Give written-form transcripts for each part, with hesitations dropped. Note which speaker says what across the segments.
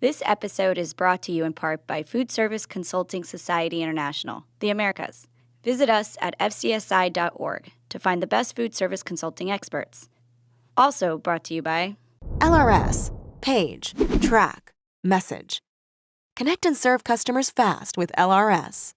Speaker 1: This episode is brought to you in part by Food Service Consulting Society International, The Americas. Visit us at FCSI.org to find the best food service consulting experts. Also brought to you by
Speaker 2: LRS, Page, Track, Message. Connect and serve customers fast with LRS.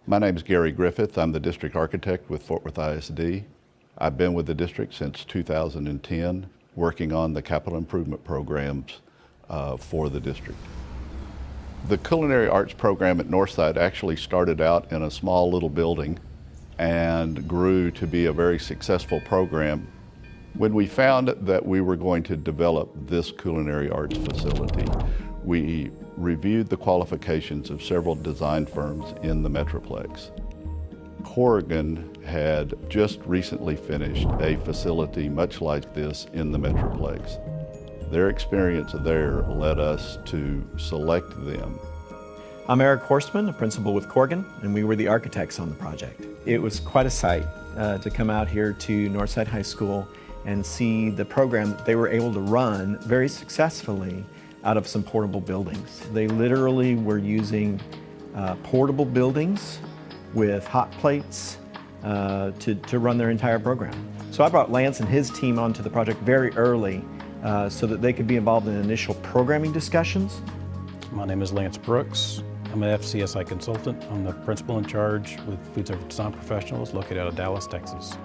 Speaker 3: My name is Gary Griffith. I'm the district architect with Fort Worth ISD. I've been with the district since 2010, working on the capital improvement programs for the district. The Culinary Arts program at Northside actually started out in a small little building and grew to be a very successful program. When we found that we were going to develop this Culinary Arts facility, we reviewed the qualifications of several design firms in the Metroplex. Corgan had just recently finished a facility much like this in the Metroplex. Their experience there led us to select them.
Speaker 4: I'm Eric Horstman, a principal with Corgan, and we were the architects on the project. It was quite a sight to come out here to Northside High School and see the program that they were able to run very successfully out of some portable buildings. They literally were using portable buildings with hot plates to run their entire program. So I brought Lance and his team onto the project very early so that they could be involved in initial programming discussions.
Speaker 5: My name is Lance Brooks. I'm an FCSI consultant. I'm the principal in charge with Food Service Design Professionals located out of Dallas, Texas.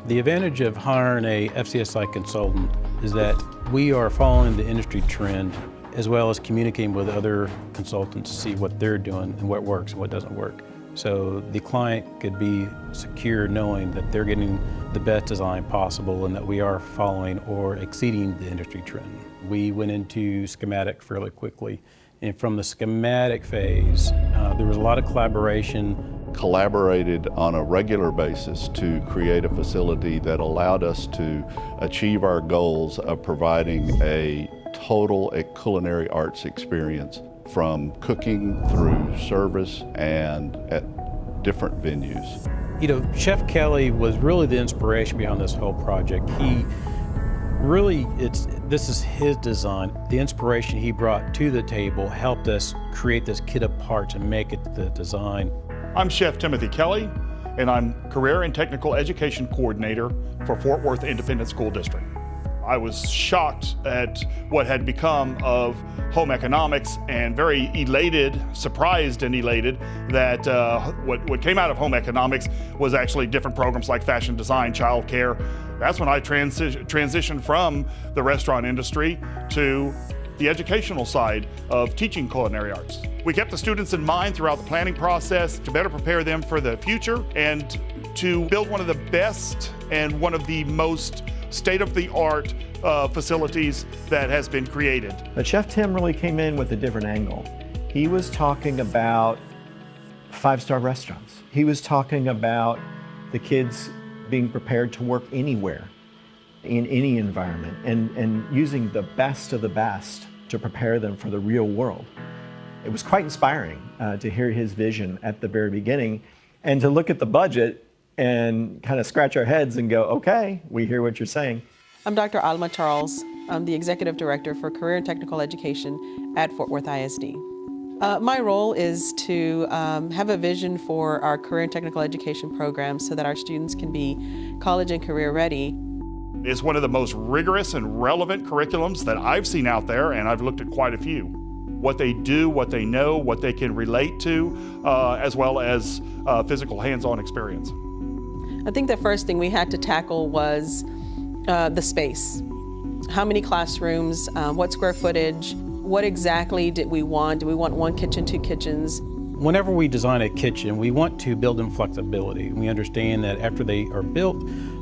Speaker 5: The advantage of hiring a FCSI consultant is that we are following the industry trend as well as communicating with other consultants to see what they're doing and what works and what doesn't work. So the client could be secure knowing that they're getting the best design possible and that we are following or exceeding the industry trend. We went into schematic fairly quickly, and from the schematic phase, there was a lot of collaboration.
Speaker 3: Collaborated on a regular basis to create a facility that allowed us to achieve our goals of providing a total culinary arts experience from cooking through service and at different venues.
Speaker 5: You know, Chef Kelly was really the inspiration behind this whole project. He really, this is his design. The inspiration he brought to the table helped us create this kit of parts and make it the design.
Speaker 6: I'm Chef Timothy Kelly, and I'm Career and Technical Education Coordinator for Fort Worth Independent School District. I was shocked at what had become of home economics and very elated, surprised and elated that what came out of home economics was actually different programs like fashion design, child care. That's when I transitioned from the restaurant industry to the educational side of teaching culinary arts. We kept the students in mind throughout the planning process to better prepare them for the future and to build one of the best and one of the most state-of-the-art facilities that has been created.
Speaker 4: But Chef Tim really came in with a different angle. He was talking about five-star restaurants. He was talking about the kids being prepared to work anywhere, in any environment, and using the best of the best to prepare them for the real world. It was quite inspiring to hear his vision at the very beginning and to look at the budget and kind of scratch our heads and go, okay, we hear what you're saying.
Speaker 7: I'm Dr. Alma Charles. I'm the Executive Director for Career and Technical Education at Fort Worth ISD. My role is to have a vision for our career and technical education programs so that our students can be college and career ready.
Speaker 6: It's one of the most rigorous and relevant curriculums that I've seen out there, and I've looked at quite a few. What they do, what they know, what they can relate to, as well as physical hands-on experience.
Speaker 7: I think the first thing we had to tackle was the space. How many classrooms, what square footage, what exactly did we want? Do we want one kitchen, two kitchens?
Speaker 5: Whenever we design a kitchen, we want to build in flexibility. We understand that after they are built,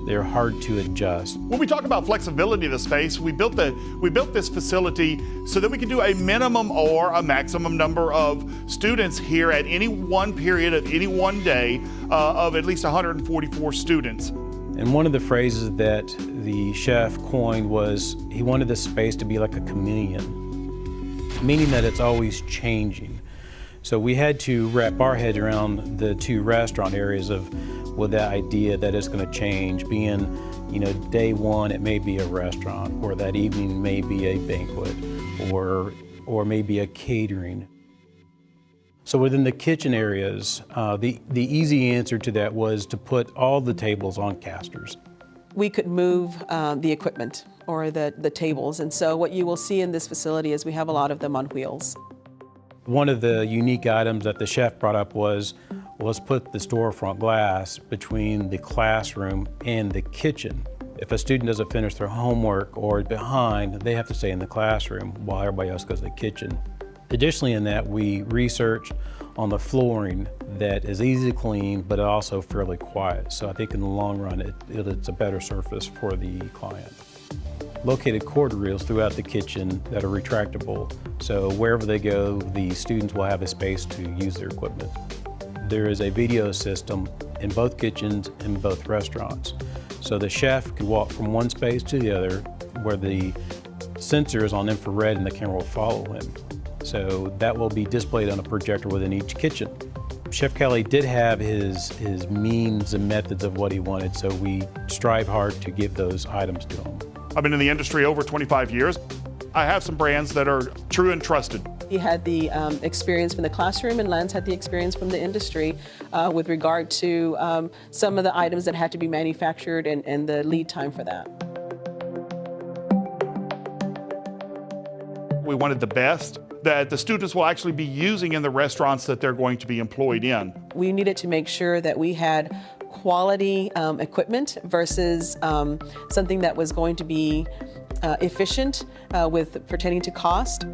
Speaker 5: they're hard to adjust.
Speaker 6: When we talk about flexibility of the space, we built this facility so that we can do a minimum or a maximum number of students here at any one period of any one day of at least 144 students.
Speaker 5: And one of the phrases that the chef coined was he wanted this space to be like a chameleon, meaning that it's always changing. So we had to wrap our heads around the two restaurant areas with that idea that it's going to change, being, day one it may be a restaurant, or that evening may be a banquet, or maybe a catering. So within the kitchen areas, the easy answer to that was to put all the tables on casters.
Speaker 7: We could move the equipment or the tables, and so what you will see in this facility is we have a lot of them on wheels.
Speaker 5: One of the unique items that the chef brought up was, let's put the storefront glass between the classroom and the kitchen. If a student doesn't finish their homework or is behind, they have to stay in the classroom while everybody else goes to the kitchen. Additionally in that, we researched on the flooring that is easy to clean, but also fairly quiet. So I think in the long run, it's a better surface for the client. Located cord reels throughout the kitchen that are retractable, so wherever they go, the students will have a space to use their equipment. There is a video system in both kitchens and both restaurants. So the chef can walk from one space to the other where the sensor is on infrared and the camera will follow him. So that will be displayed on a projector within each kitchen. Chef Kelly did have his means and methods of what he wanted, so we strive hard to give those items to him.
Speaker 6: I've been in the industry over 25 years. I have some brands that are true and trusted.
Speaker 7: He had the experience from the classroom, and Lance had the experience from the industry with regard to some of the items that had to be manufactured and the lead time for that.
Speaker 6: We wanted the best that the students will actually be using in the restaurants that they're going to be employed in.
Speaker 7: We needed to make sure that we had quality equipment versus something that was going to be efficient with pertaining to cost.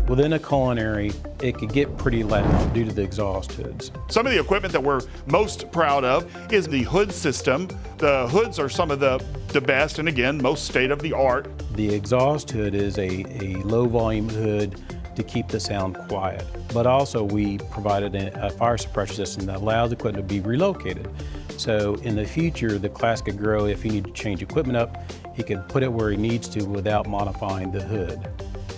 Speaker 5: Within a culinary, it could get pretty loud due to the exhaust hoods.
Speaker 6: Some of the equipment that we're most proud of is the hood system. The hoods are some of the best, and again, most state-of-the-art.
Speaker 5: The exhaust hood is a low volume hood to keep the sound quiet. But also we provided a fire suppression system that allows equipment to be relocated. So in the future, the class could grow. If he needed to change equipment up, he could put it where he needs to without modifying the hood.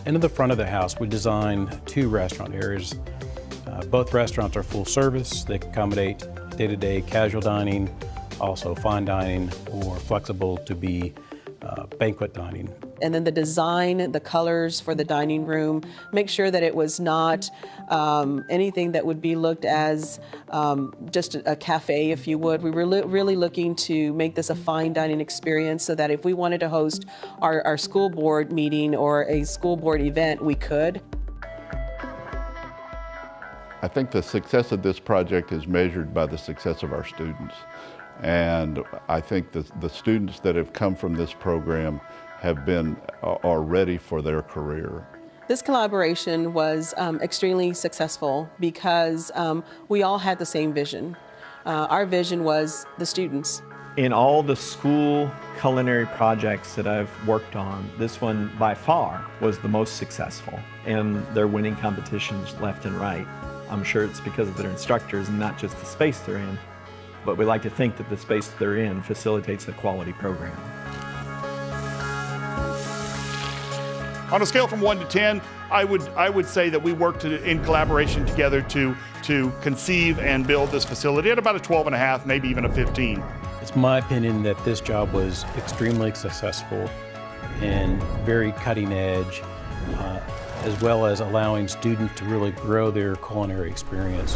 Speaker 5: And in the front of the house, we designed two restaurant areas. Both restaurants are full service. They accommodate day-to-day casual dining, also fine dining, or flexible to be banquet dining.
Speaker 7: And then the design, the colors for the dining room, make sure that it was not anything that would be looked as just a cafe, if you would. We were really looking to make this a fine dining experience so that if we wanted to host our school board meeting or a school board event, we could.
Speaker 3: I think the success of this project is measured by the success of our students. And I think the students that have come from this program are ready for their career.
Speaker 7: This collaboration was extremely successful because we all had the same vision. Our vision was the students.
Speaker 4: In all the school culinary projects that I've worked on, this one by far was the most successful, and they're winning competitions left and right. I'm sure it's because of their instructors and not just the space they're in, but we like to think that the space they're in facilitates a quality program.
Speaker 6: On a scale from 1 to 10, I would say that we worked in collaboration together to conceive and build this facility at about a 12.5, maybe even a 15.
Speaker 5: It's my opinion that this job was extremely successful and very cutting edge, as well as allowing students to really grow their culinary experience.